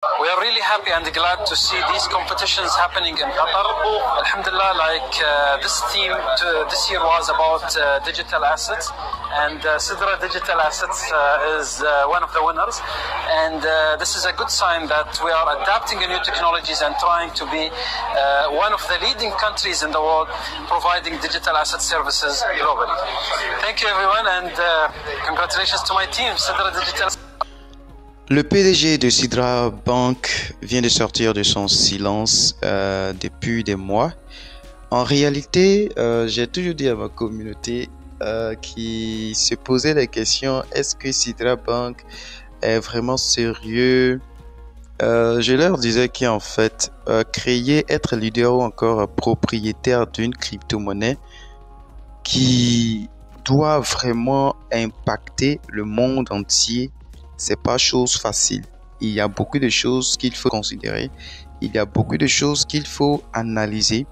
We are really happy and glad to see these competitions happening in Qatar. Alhamdulillah, this theme this year was about digital assets, and Sidra Digital Assets is one of the winners. And this is a good sign that we are adapting new technologies and trying to be one of the leading countries in the world providing digital asset services globally. Thank you everyone, and congratulations to my team, Sidra Digital. Le PDG de Sidra Bank vient de sortir de son silence depuis des mois. En réalité, j'ai toujours dit à ma communauté qui se posait la question, est-ce que Sidra Bank est vraiment sérieux? Je leur disais qu'en fait, créer, être leader ou encore propriétaire d'une crypto-monnaie qui doit vraiment impacter le monde entier, c'est pas chose facile. Il y a beaucoup de choses qu'il faut considérer. Il y a beaucoup de choses qu'il faut analyser.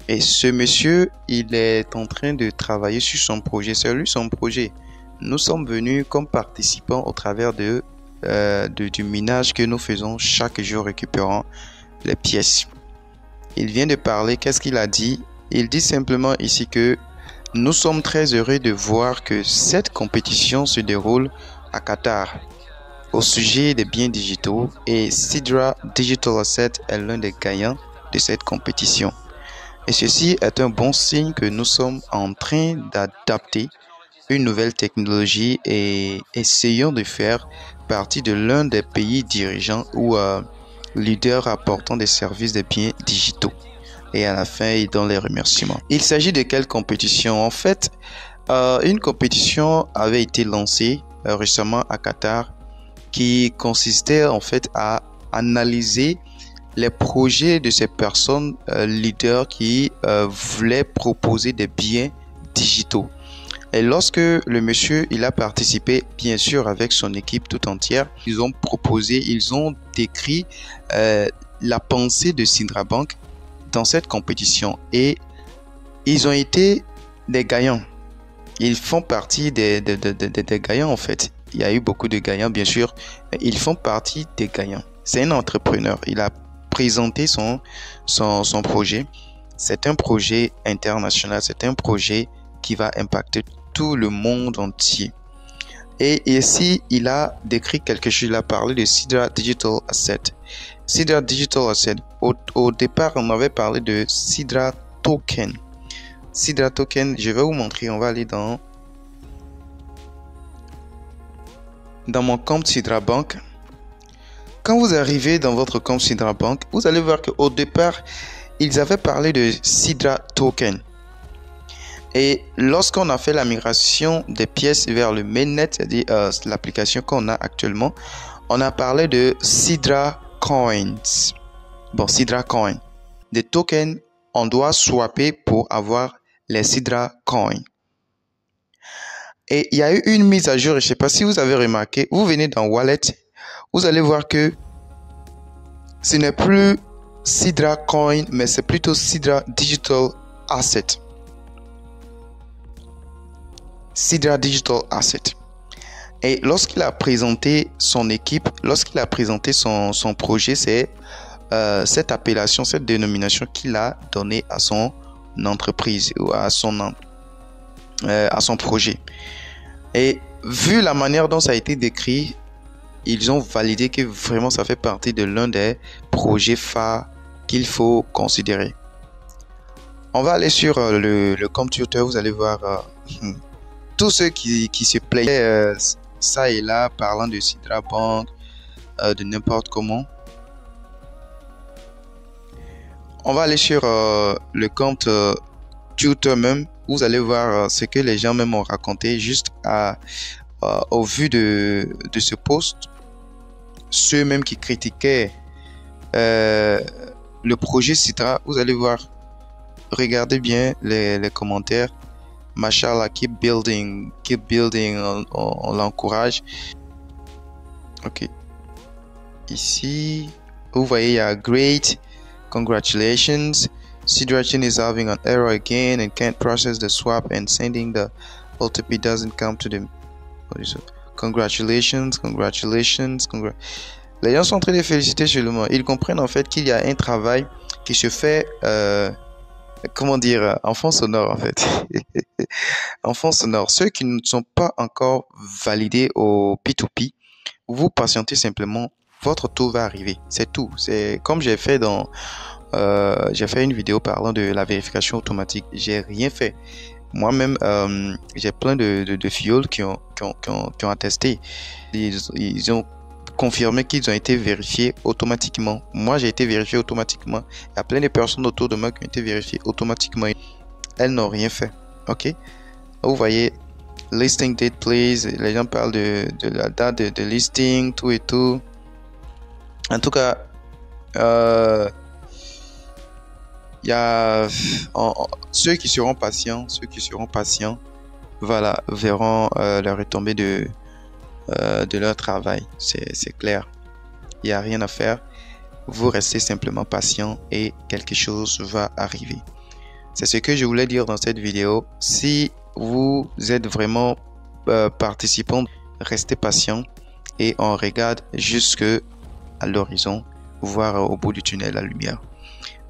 Et ce monsieur, il est en train de travailler sur son projet. C'est lui son projet. Nous sommes venus comme participants au travers du minage que nous faisons chaque jour récupérant les pièces. Il vient de parler. Qu'est-ce qu'il a dit? Il dit simplement ici que nous sommes très heureux de voir que cette compétition se déroule à Qatar au sujet des biens digitaux, et Sidra Digital Asset est l'un des gagnants de cette compétition. Et ceci est un bon signe que nous sommes en train d'adapter une nouvelle technologie et essayons de faire partie de l'un des pays dirigeants ou leaders apportant des services de biens digitaux. Et à la fin, il donne les remerciements. Il s'agit de quelle compétition? En fait, une compétition avait été lancée récemment à Qatar qui consistait en fait à analyser les projets de ces personnes leaders qui voulaient proposer des biens digitaux. Et lorsque le monsieur il a participé, bien sûr avec son équipe tout entière, ils ont proposé, ils ont décrit la pensée de Sidra Bank dans cette compétition et ils ont été des gagnants. Ils font partie des gagnants en fait. Il y a eu beaucoup de gagnants, bien sûr, mais ils font partie des gagnants. C'est un entrepreneur. Il a présenté son projet. C'est un projet international. C'est un projet qui va impacter tout le monde entier. Et ici, il a décrit quelque chose. Il a parlé de Sidra Digital Asset. Sidra Digital Asset. Au départ, on avait parlé de Sidra Token. Sidra Token, je vais vous montrer. On va aller dans mon compte Sidra Bank. Quand vous arrivez dans votre compte Sidra Bank, vous allez voir qu'au départ, ils avaient parlé de Sidra Token. Et lorsqu'on a fait la migration des pièces vers le mainnet, c'est-à-dire l'application qu'on a actuellement, on a parlé de Sidra Coins. Bon, Sidra Coin. Des tokens, on doit swapper pour avoir les Sidra Coins. Et il y a eu une mise à jour, je ne sais pas si vous avez remarqué, vous venez dans Wallet, vous allez voir que ce n'est plus Sidra Coin, mais c'est plutôt Sidra Digital Asset. Sidra Digital Asset. Et lorsqu'il a présenté son équipe, lorsqu'il a présenté son projet, c'est cette appellation, cette dénomination qu'il a donnée à son entreprise ou à son projet. Et vu la manière dont ça a été décrit, ils ont validé que vraiment ça fait partie de l'un des projets phares qu'il faut considérer. On va aller sur le compte Twitter, vous allez voir tous ceux qui se plaignaient ça et là, parlant de Sidra Bank, de n'importe comment. On va aller sur le compte Twitter même. Vous allez voir ce que les gens même ont raconté juste au vu de ce post. Ceux même qui critiquaient le projet Sidra, vous allez voir, regardez bien les commentaires. Mashallah, keep building, on l'encourage. Ok. Ici, vous voyez, il y a great, congratulations. Sidra chain is having an error again and can't process the swap and sending the OTP doesn't come to the. Congratulations. Les gens sont en train de féliciter seulement. Ils comprennent en fait qu'il y a un travail qui se fait, comment dire, en fond sonore en fait. En fond sonore. Ceux qui ne sont pas encore validés au P2P, vous patientez simplement. Votre tour va arriver. C'est tout. C'est comme j'ai fait une vidéo parlant de la vérification automatique. J'ai rien fait. Moi-même, j'ai plein de fioles qui ont attesté. Ils ont confirmé qu'ils ont été vérifiés automatiquement. Moi, j'ai été vérifié automatiquement. Il y a plein de personnes autour de moi qui ont été vérifiées automatiquement. Elles n'ont rien fait. OK? Vous voyez, listing date, please. Les gens parlent de la date de listing, tout et tout. En tout cas, il y a ceux qui seront patients, voilà, verront la retombée de leur travail. C'est clair. Il n'y a rien à faire. Vous restez simplement patient et quelque chose va arriver. C'est ce que je voulais dire dans cette vidéo. Si vous êtes vraiment participant, restez patient et on regarde jusque à l'horizon, voir au bout du tunnel la lumière.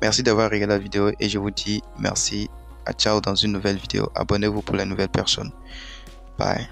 Merci d'avoir regardé la vidéo et je vous dis merci. À ciao dans une nouvelle vidéo. Abonnez-vous pour les nouvelles personnes. Bye.